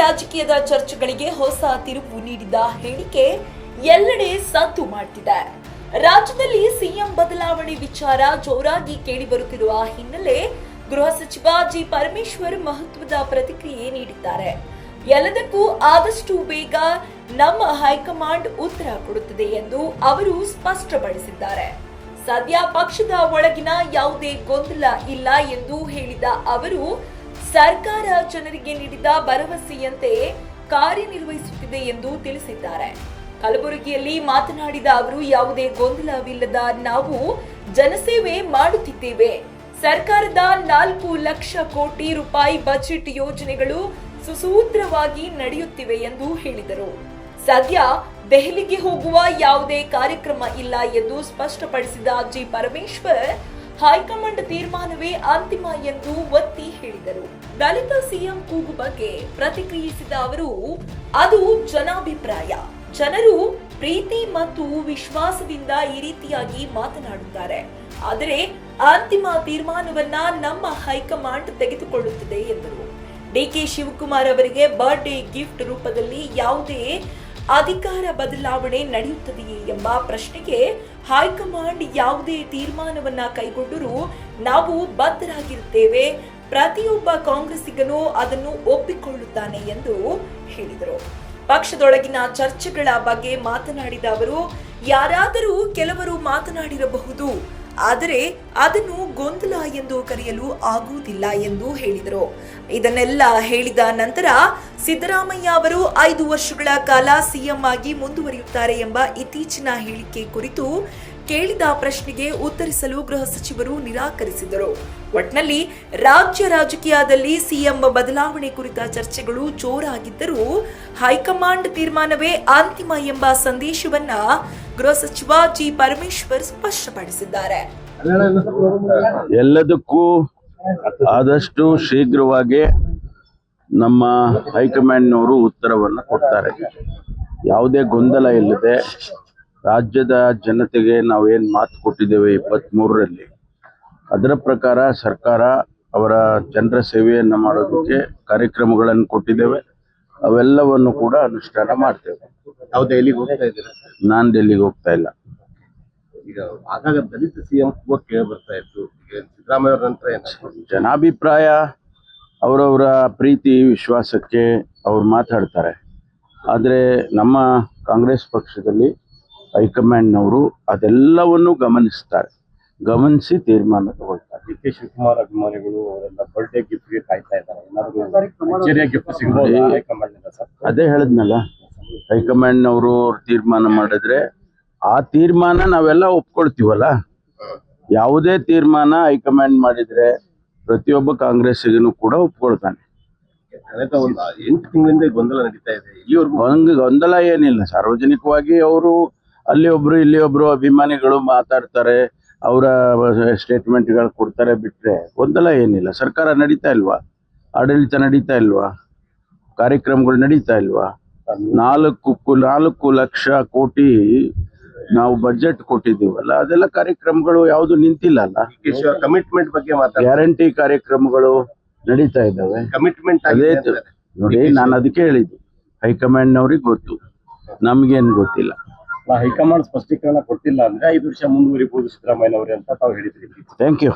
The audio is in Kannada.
ರಾಜಕೀಯದ ಚರ್ಚೆಗಳಿಗೆ ಹೊಸ ತಿರುವು ನೀಡಿದ ಹೇಳಿಕೆ ಎಲ್ಲೆಡೆ ಸದ್ದು ಮಾಡ್ತಿದೆ. ರಾಜ್ಯದಲ್ಲಿ ಸಿಎಂ ಬದಲಾವಣೆ ವಿಚಾರ ಜೋರಾಗಿ ಕೇಳಿಬರುತ್ತಿರುವ ಹಿನ್ನೆಲೆ ಗೃಹ ಸಚಿವ ಜಿ ಪರಮೇಶ್ವರ್ ಮಹತ್ವದ ಪ್ರತಿಕ್ರಿಯೆ ನೀಡಿದ್ದಾರೆ. ಎಲ್ಲದಕ್ಕೂ ಆದಷ್ಟು ಬೇಗ ನಮ್ಮ ಹೈಕಮಾಂಡ್ ಉತ್ತರ ಕೊಡುತ್ತದೆ ಎಂದು ಅವರು ಸ್ಪಷ್ಟಪಡಿಸಿದ್ದಾರೆ. ಸದ್ಯ ಪಕ್ಷದ ಒಳಗಿನ ಯಾವುದೇ ಗೊಂದಲ ಇಲ್ಲ ಎಂದು ಹೇಳಿದ ಅವರು, ಸರ್ಕಾರ ಜನರಿಗೆ ನೀಡಿದ ಭರವಸೆಯಂತೆ ಕಾರ್ಯನಿರ್ವಹಿಸುತ್ತಿದೆ ಎಂದು ತಿಳಿಸಿದ್ದಾರೆ. ಕಲಬುರಗಿಯಲ್ಲಿ ಮಾತನಾಡಿದ ಅವರು, ಯಾವುದೇ ಗೊಂದಲವಿಲ್ಲದ ನಾವು ಜನಸೇವೆ ಮಾಡುತ್ತಿದ್ದೇವೆ. ಸರ್ಕಾರದ 4 ಲಕ್ಷ ಕೋಟಿ ರೂಪಾಯಿ ಬಜೆಟ್ ಯೋಜನೆಗಳು ಸುಸೂತ್ರವಾಗಿ ನಡೆಯುತ್ತಿವೆ ಎಂದು ಹೇಳಿದರು. ಸದ್ಯ ದೆಹಲಿಗೆ ಹೋಗುವ ಯಾವುದೇ ಕಾರ್ಯಕ್ರಮ ಇಲ್ಲ ಎಂದು ಸ್ಪಷ್ಟಪಡಿಸಿದ ಜಿ ಪರಮೇಶ್ವರ್, ಹೈಕಮಾಂಡ್ ತೀರ್ಮಾನವೇ ಅಂತಿಮ ಎಂದು ಒತ್ತಿ ಹೇಳಿದರು. ದಲಿತ ಸಿಎಂ ಕೂಗು ಬಗ್ಗೆ ಪ್ರತಿಕ್ರಿಯಿಸಿದ ಅವರು, ಅದು ಜನಾಭಿಪ್ರಾಯ. ಜನರು ಪ್ರೀತಿ ಮತ್ತು ವಿಶ್ವಾಸದಿಂದ ಈ ರೀತಿಯಾಗಿ ಮಾತನಾಡುತ್ತಾರೆ. ಆದರೆ ಅಂತಿಮ ತೀರ್ಮಾನವನ್ನ ನಮ್ಮ ಹೈಕಮಾಂಡ್ ತೆಗೆದುಕೊಳ್ಳುತ್ತದೆ ಎಂದರು. ಡಿಕೆ ಶಿವಕುಮಾರ್ ಅವರಿಗೆ ಬರ್ತ್ಡೇ ಗಿಫ್ಟ್ ರೂಪದಲ್ಲಿ ಯಾವುದೇ ಅಧಿಕಾರ ಬದಲಾವಣೆ ನಡೆಯುತ್ತದೆಯೇ ಎಂಬ ಪ್ರಶ್ನೆಗೆ ಹೈಕಮಾಂಡ್ ಯಾವುದೇ ತೀರ್ಮಾನವನ್ನ ಕೈಗೊಂಡರೂ ನಾವು ಬದ್ಧರಾಗಿರುತ್ತೇವೆ. ಪ್ರತಿಯೊಬ್ಬ ಕಾಂಗ್ರೆಸ್ಸಿಗನೂ ಅದನ್ನು ಒಪ್ಪಿಕೊಳ್ಳುತ್ತಾನೆ ಎಂದು ಹೇಳಿದರು. ಪಕ್ಷದೊಳಗಿನ ಚರ್ಚೆಗಳ ಬಗ್ಗೆ ಮಾತನಾಡಿದ ಅವರು, ಯಾರಾದರೂ ಕೆಲವರು ಮಾತನಾಡಿರಬಹುದು, ಆದರೆ ಅದನ್ನು ಗೊಂದಲ ಎಂದು ಕರೆಯಲು ಆಗುವುದಿಲ್ಲ ಎಂದು ಹೇಳಿದರು. ಇದನ್ನೆಲ್ಲ ಹೇಳಿದ ನಂತರ ಸಿದ್ದರಾಮಯ್ಯ ಅವರು 5 ವರ್ಷಗಳ ಕಾಲ ಸಿಎಂ ಆಗಿ ಮುಂದುವರಿಯುತ್ತಾರೆ ಎಂಬ ಇತ್ತೀಚಿನ ಹೇಳಿಕೆ ಕುರಿತು ಕೇಳಿದ ಪ್ರಶ್ನೆಗೆ ಉತ್ತರಿಸಲು ಗೃಹ ಸಚಿವರು ನಿರಾಕರಿಸಿದರು. ಒಟ್ನಲ್ಲಿ ರಾಜ್ಯ ರಾಜಕೀಯದಲ್ಲಿ ಸಿಎಂ ಬದಲಾವಣೆ ಕುರಿತ ಚರ್ಚೆಗಳು ಜೋರಾಗಿದ್ದರೂ ಹೈಕಮಾಂಡ್ ತೀರ್ಮಾನವೇ ಅಂತಿಮ ಎಂಬ ಸಂದೇಶವನ್ನ ಗೃಹ ಸಚಿವ ಜಿ ಪರಮೇಶ್ವರ್ ಸ್ಪಷ್ಟಪಡಿಸಿದ್ದಾರೆ. ಎಲ್ಲದಕ್ಕೂ ಆದಷ್ಟು ಶೀಘ್ರವಾಗಿ ನಮ್ಮ ಹೈಕಮಾಂಡ್ನವರು ಉತ್ತರವನ್ನು ಕೊಡ್ತಾರೆ. ಯಾವುದೇ ಗೊಂದಲ ಇಲ್ಲದೆ ರಾಜ್ಯದ ಜನತೆಗೆ ನಾವೇನು ಮಾತು ಕೊಟ್ಟಿದ್ದೇವೆ 23ರಲ್ಲಿ, ಅದರ ಪ್ರಕಾರ ಸರ್ಕಾರ ಅವರ ಜನರ ಸೇವೆಯನ್ನು ಮಾಡೋದಕ್ಕೆ ಕಾರ್ಯಕ್ರಮಗಳನ್ನು ಕೊಟ್ಟಿದ್ದೇವೆ. ಅವೆಲ್ಲವನ್ನು ಕೂಡ ಅನುಷ್ಠಾನ ಮಾಡ್ತೇವೆ. ನಾವು ದೆಹಲಿಗೆ ಹೋಗ್ತಾ ಇದ್ದೀರಾ? ನಾನು ಡೆಲ್ಲಿಗೆ ಹೋಗ್ತಾ ಇಲ್ಲ. ಈಗ ಆಗಾಗ ದಲಿತ ಸಿಎಂ ಕೇಳಿ ಬರ್ತಾ ಇತ್ತು. ಸಿದ್ದರಾಮಯ್ಯ ಅವರ ನಂತರ ಜನಾಭಿಪ್ರಾಯ, ಅವರವರ ಪ್ರೀತಿ ವಿಶ್ವಾಸಕ್ಕೆ ಅವ್ರು ಮಾತಾಡ್ತಾರೆ. ಆದರೆ ನಮ್ಮ ಕಾಂಗ್ರೆಸ್ ಪಕ್ಷದಲ್ಲಿ ಹೈಕಮಾಂಡ್ನವರು ಅದೆಲ್ಲವನ್ನು ಗಮನಿಸಿ ತೀರ್ಮಾನ ತಗೊಳ್ತಾರೆ. ಡಿ ಕೆ ಶಿವಕುಮಾರ್ ಅಭಿಮಾನಿಗಳು ಅವರೆಲ್ಲ ಬರ್ಡೇ ಗಿಫ್ಟ್ಗೆ ಕಾಯ್ತಾ ಇದ್ದಾರೆ. ಏನಾದರೂ ಗಿಫ್ಟ್ ಸಿಗಬಹುದು ಹೈಕಮಾಂಡ್ ಸರ್? ಅದೇ ಹೇಳಿದ್ನಲ್ಲ, ಹೈಕಮಾಂಡ್ನವರು ತೀರ್ಮಾನ ಮಾಡಿದ್ರೆ ಆ ತೀರ್ಮಾನ ನಾವೆಲ್ಲ ಒಪ್ಕೊಳ್ತೀವಲ್ಲ. ಯಾವುದೇ ತೀರ್ಮಾನ ಹೈಕಮಾಂಡ್ ಮಾಡಿದ್ರೆ ಪ್ರತಿಯೊಬ್ಬ ಕಾಂಗ್ರೆಸ್ಸಿಗನು ಕೂಡ ಒಪ್ಕೊಳ್ತಾನೆ. ಕಳೆದ 8 ತಿಂಗಳಿಂದ ಗೊಂದಲ ನಡೀತಾ ಇದೆ. ಇಲ್ಲಿವರೆಗೂ ಗೊಂದಲ ಏನಿಲ್ಲ. ಸಾರ್ವಜನಿಕವಾಗಿ ಅವರು ಅಲ್ಲಿ ಒಬ್ರು ಇಲ್ಲಿ ಒಬ್ರು ಅಭಿಮಾನಿಗಳು ಮಾತಾಡ್ತಾರೆ, ಅವರ ಸ್ಟೇಟ್ಮೆಂಟ್ಗಳು ಕೊಡ್ತಾರೆ, ಬಿಟ್ರೆ ಗೊಂದಲ ಏನಿಲ್ಲ. ಸರ್ಕಾರ ನಡೀತಾ ಇಲ್ವಾ? ಆಡಳಿತ ನಡೀತಾ ಇಲ್ವಾ? ಕಾರ್ಯಕ್ರಮಗಳು ನಡೀತಾ ಇಲ್ವಾ? 4 ಲಕ್ಷ ಕೋಟಿ ನಾವು ಬಜೆಟ್ ಕೊಟ್ಟಿದ್ದೀವಲ್ಲ, ಅದೆಲ್ಲ ಕಾರ್ಯಕ್ರಮಗಳು ಯಾವುದು ನಿಂತಿಲ್ಲ ಅಲ್ಲ. ಕಮಿಟ್ಮೆಂಟ್ ಬಗ್ಗೆ ಗ್ಯಾರಂಟಿ ಕಾರ್ಯಕ್ರಮಗಳು ನಡೀತಾ ಇದ್ದಾವೆ. ಕಮಿಟ್ಮೆಂಟ್ ಅದೇ ನೋಡಿ, ನಾನು ಅದಕ್ಕೆ ಹೇಳಿದ್ದು, ಹೈಕಮಾಂಡ್ನವ್ರಿಗೆ ಗೊತ್ತು, ನಮ್ಗೇನು ಗೊತ್ತಿಲ್ಲ. ಹೈಕಮಾಂಡ್ ಸ್ಪಷ್ಟೀಕರಣ ಕೊಟ್ಟಿಲ್ಲ ಅಂದ್ರೆ 5 ವರ್ಷ ಮುಂದುವರಿಬಹುದು ಸಿದ್ದರಾಮಯ್ಯ ಅವರೇ ಅಂತ ತಾವು ಹೇಳಿದ್ರಿ. Thank you.